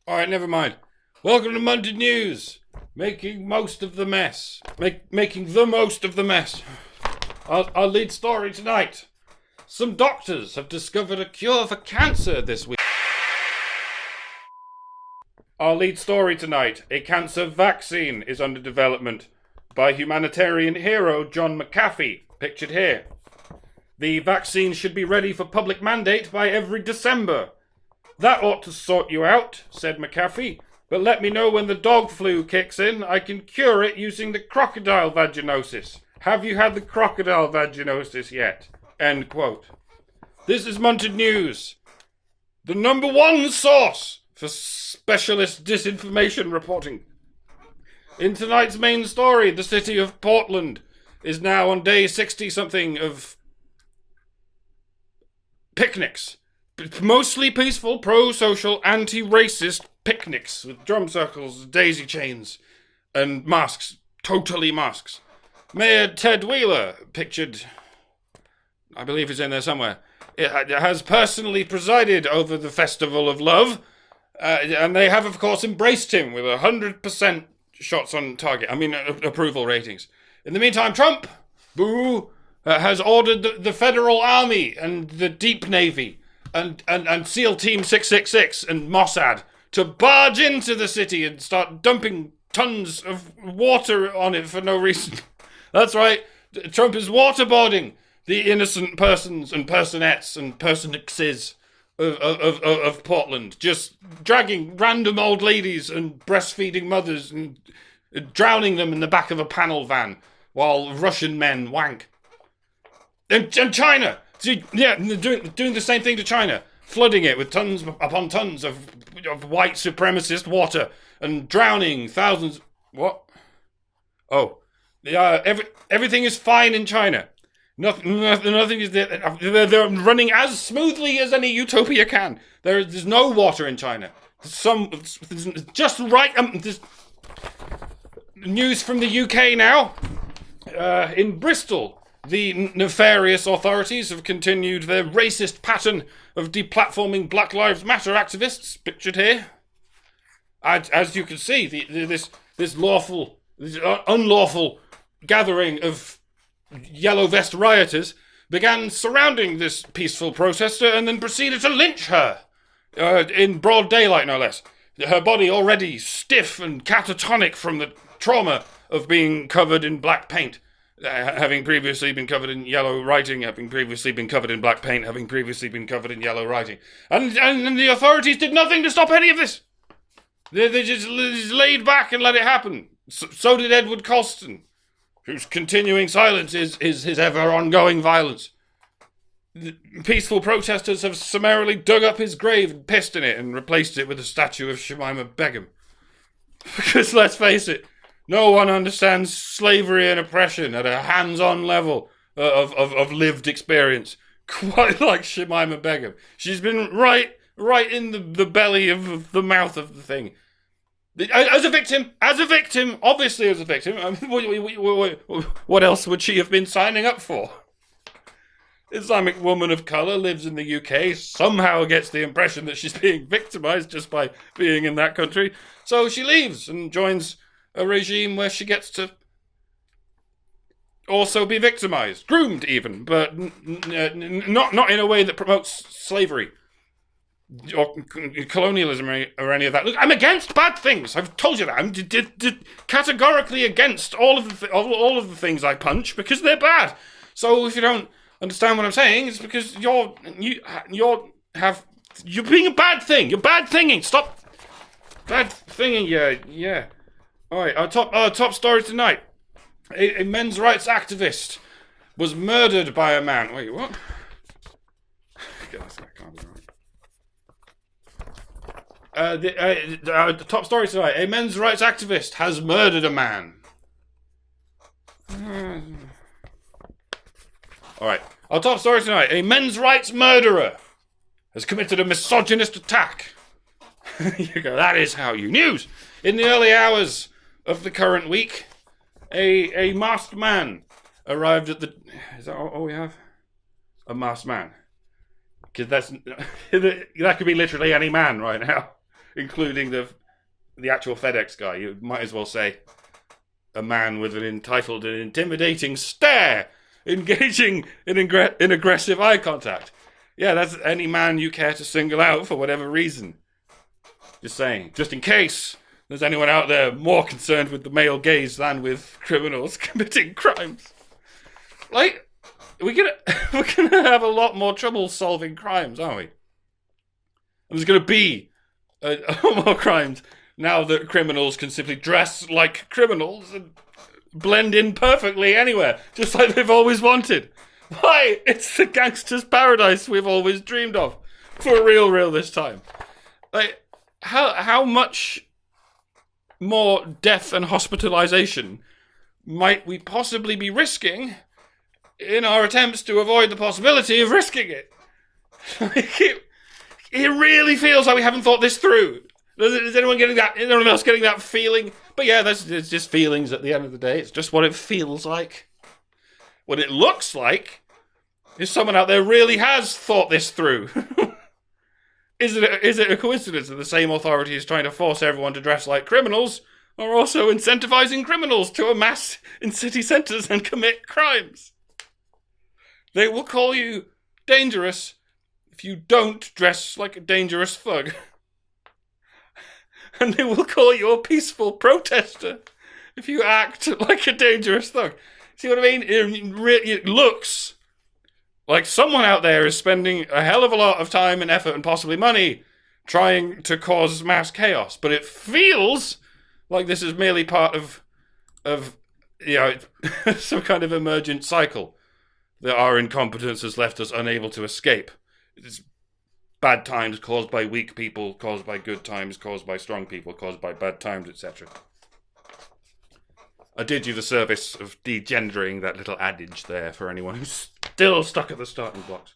Alright, never mind. Welcome to Munted News. Making most of the mess. Making the most of the mess. Our lead story tonight. Some doctors have discovered a cure for cancer this week. Our lead story tonight. A cancer vaccine is under development by humanitarian hero John McAfee, pictured here. The vaccine should be ready for public mandate by every December. That ought to sort you out, said McAfee. But let me know when the dog flu kicks in. I can cure it using the crocodile vaginosis. Have you had the crocodile vaginosis yet? End quote. This is Munted News, the number one source for specialist disinformation reporting. In tonight's main story, the city of Portland is now on day 60-something of picnics. Mostly peaceful, pro-social, anti-racist picnics with drum circles, daisy chains, and masks. Totally masks. Mayor Ted Wheeler, pictured, I believe he's in there somewhere, has personally presided over the Festival of Love, and they have, of course, embraced him with 100% shots on target. Approval ratings. In the meantime, Trump, boo, has ordered the Federal Army and the Deep Navy and SEAL Team 666 and Mossad to barge into the city and start dumping tons of water on it for no reason. That's right, Trump is waterboarding the innocent persons and personettes and personixes of Portland, just dragging random old ladies and breastfeeding mothers and drowning them in the back of a panel van while Russian men wank. And China! Yeah, doing the same thing to China, flooding it with tons upon tons of white supremacist water and drowning thousands. What? Oh, everything is fine in China. Nothing is there. They're running as smoothly as any utopia can. There's no water in China. There's just right. There's news from the UK now. In Bristol, the nefarious authorities have continued their racist pattern of deplatforming Black Lives Matter activists, pictured here. As you can see, this unlawful gathering of yellow vest rioters began surrounding this peaceful protester and then proceeded to lynch her, in broad daylight no less. Her body already stiff and catatonic from the trauma of being covered in black paint. Having previously been covered in yellow writing, having previously been covered in black paint, having previously been covered in yellow writing. And the authorities did nothing to stop any of this. They just laid back and let it happen. So did Edward Colston, whose continuing silence is his ever-ongoing violence. The peaceful protesters have summarily dug up his grave and pissed in it and replaced it with a statue of Shamima Begum. Because, let's face it, no one understands slavery and oppression at a hands-on level of lived experience, quite like Shamima Begum. She's been right in the belly of the mouth of the thing. As a victim, obviously as a victim. What else would she have been signing up for? Islamic woman of colour lives in the UK, somehow gets the impression that she's being victimised just by being in that country, so she leaves and joins a regime where she gets to also be victimised, groomed even, but not in a way that promotes slavery or colonialism or any of that. Look, I'm against bad things. I've told you that. I'm categorically against all of the things I punch because they're bad. So if you don't understand what I'm saying, it's because you're being a bad thing. You're bad thinging. Stop bad thinging. Yeah. All right. Our top story tonight: a men's rights activist was murdered by a man. Wait, what? God, that can't be right. The top story tonight. A men's rights activist has murdered a man. Alright. Our top story tonight. A men's rights murderer has committed a misogynist attack. You go, that is how you news. In the early hours of the current week, a masked man arrived at the... Is that all we have? A masked man. Because that could be literally any man right now, including the actual FedEx guy. You might as well say a man with an entitled and intimidating stare, engaging in aggressive eye contact. Yeah, that's any man you care to single out for whatever reason. Just saying, just in case there's anyone out there more concerned with the male gaze than with criminals committing crimes. Like... We're gonna have a lot more trouble solving crimes, aren't we? And there's gonna be a lot more crimes now that criminals can simply dress like criminals and blend in perfectly anywhere, just like they've always wanted. Why? It's the gangster's paradise we've always dreamed of. For real this time. Like, how much more death and hospitalization might we possibly be risking in our attempts to avoid the possibility of risking it? It really feels like we haven't thought this through. Is anyone else getting that feeling? But yeah, it's just feelings at the end of the day. It's just what it feels like. What it looks like is someone out there really has thought this through. Is it a coincidence that the same authority is trying to force everyone to dress like criminals are also incentivizing criminals to amass in city centres and commit crimes? They will call you dangerous if you don't dress like a dangerous thug. And they will call you a peaceful protester if you act like a dangerous thug. See what I mean? It looks like someone out there is spending a hell of a lot of time and effort and possibly money trying to cause mass chaos. But it feels like this is merely part of some kind of emergent cycle that our incompetence has left us unable to escape. It's bad times caused by weak people, caused by good times, caused by strong people, caused by bad times, etc. I did you the service of degendering that little adage there for anyone who's still stuck at the starting blocks.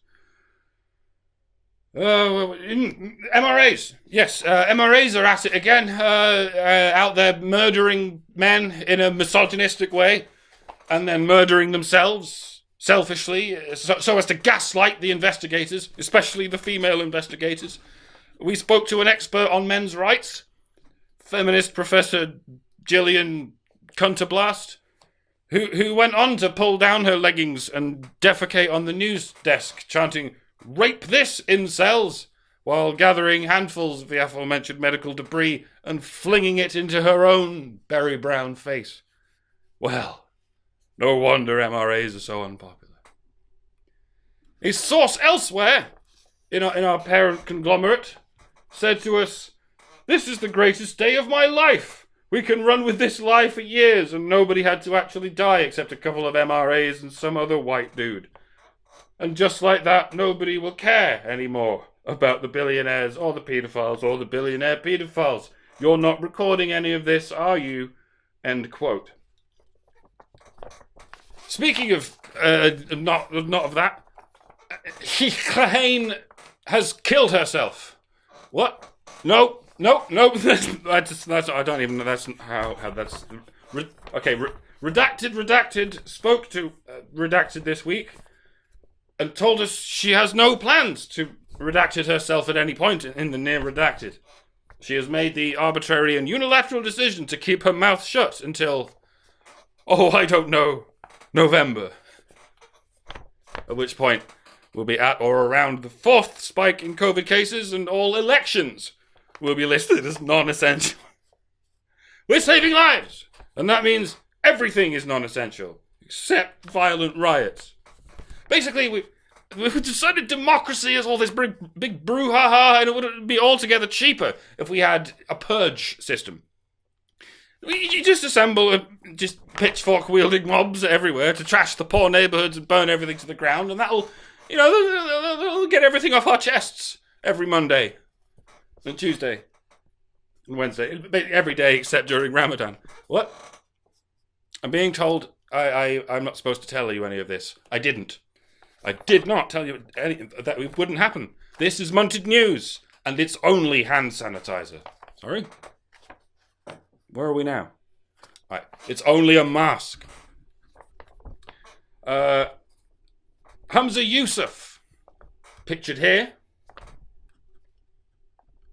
MRAs. Yes, MRAs are at it again, out there murdering men in a misogynistic way, and then murdering themselves selfishly, so as to gaslight the investigators, especially the female investigators. We spoke to an expert on men's rights, feminist Professor Gillian Cunterblast, who went on to pull down her leggings and defecate on the news desk, chanting, "Rape this, incels," while gathering handfuls of the aforementioned medical debris and flinging it into her own berry brown face. Well, no wonder MRAs are so unpopular. A source elsewhere, in our parent conglomerate, said to us, "This is the greatest day of my life. We can run with this lie for years and nobody had to actually die except a couple of MRAs and some other white dude. And just like that, nobody will care anymore about the billionaires or the paedophiles or the billionaire paedophiles. You're not recording any of this, are you?" End quote. Speaking of not of that, Clahane has killed herself. What? No. That's I don't even know. That's how that's. Okay, redacted spoke to redacted this week and told us she has no plans to redacted herself at any point in the near redacted. She has made the arbitrary and unilateral decision to keep her mouth shut until, I don't know, November. At which point we'll be at or around the 4th spike in COVID cases and all elections will be listed as non-essential. We're saving lives, and that means everything is non-essential, except violent riots. Basically, we've decided democracy is all this big brouhaha, and it would be altogether cheaper if we had a purge system. You just assemble just pitchfork-wielding mobs everywhere to trash the poor neighbourhoods and burn everything to the ground, and that'll get everything off our chests every Monday and Tuesday Wednesday. Every day except during Ramadan. What? I'm being told I'm not supposed to tell you any of this. I didn't. I did not tell you that it wouldn't happen. This is Munted News, and it's only hand sanitizer. Sorry? Where are we now? Right. It's only a mask. Hamza Yusuf, pictured here,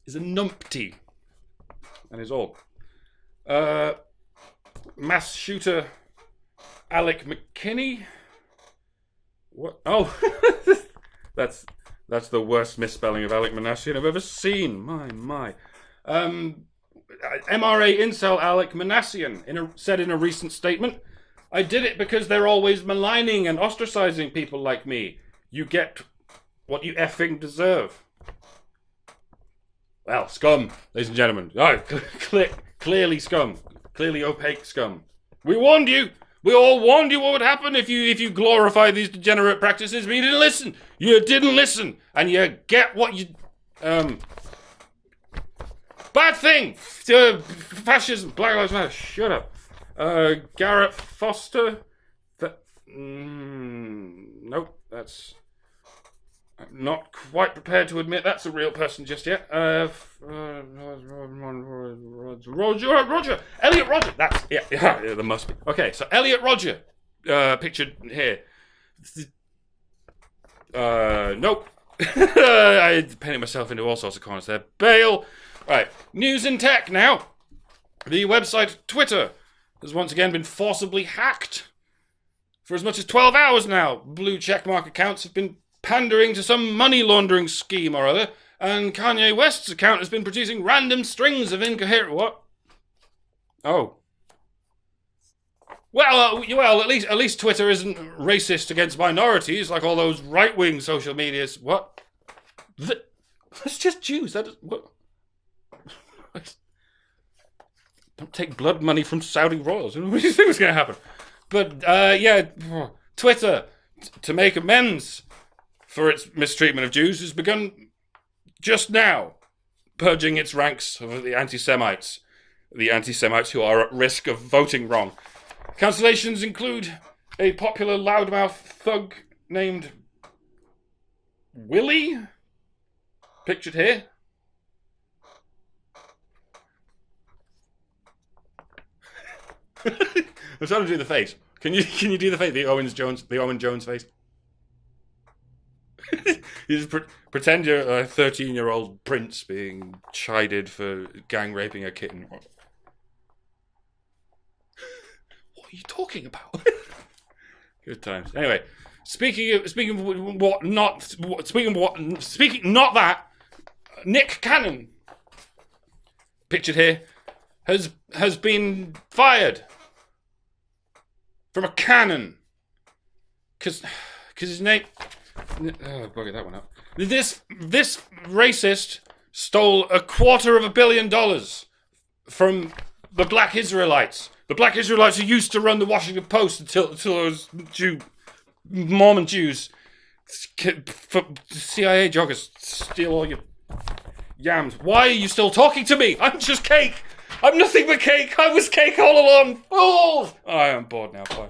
is a numpty. That is all. Mass shooter Alec McKinney. What? Oh, that's the worst misspelling of Alec Manassian I've ever seen. My. MRA incel Alec Manassian said in a recent statement, "I did it because they're always maligning and ostracizing people like me. You get what you effing deserve." Well, scum, ladies and gentlemen. Oh, clearly scum. Clearly opaque scum. We warned you. We all warned you what would happen if you glorify these degenerate practices, but you didn't listen. You didn't listen. And you get what you... Bad thing! Fascism, Black Lives Matter, shut up. Garrett Foster? Nope, that's... I'm not quite prepared to admit that's a real person just yet. Roger. Elliot Roger. That's, yeah, there must be. Okay, so Elliot Roger, pictured here. Nope. I painted myself into all sorts of corners there. Bail. Right, news and tech now. The website Twitter has once again been forcibly hacked. For as much as 12 hours now, blue checkmark accounts have been pandering to some money laundering scheme or other, and Kanye West's account has been producing random strings of incoherent... What? Oh. Well, at least Twitter isn't racist against minorities like all those right-wing social medias. What? That's just Jews. That is... What? Don't take blood money from Saudi royals. What do you think was going to happen? But, yeah, Twitter, to make amends for its mistreatment of Jews, has begun just now purging its ranks of the anti-Semites who are at risk of voting wrong. Cancellations include a popular loudmouth thug named Willie, pictured here. I'm trying to do the face. Can you do the face? The Owen Jones face. You just pretend you're a 13-year-old prince being chided for gang raping a kitten. What are you talking about? Good times. Anyway, speaking not that, Nick Cannon, pictured here, has been fired from a cannon because his name... Oh, bugger that one up. This racist stole $250 million from the Black Israelites. The Black Israelites who used to run the Washington Post until those Mormon Jews, CIA joggers, steal all your yams. Why are you still talking to me? I'm just cake. I'm nothing but cake. I was cake all along. Oh, I am bored now. Bye.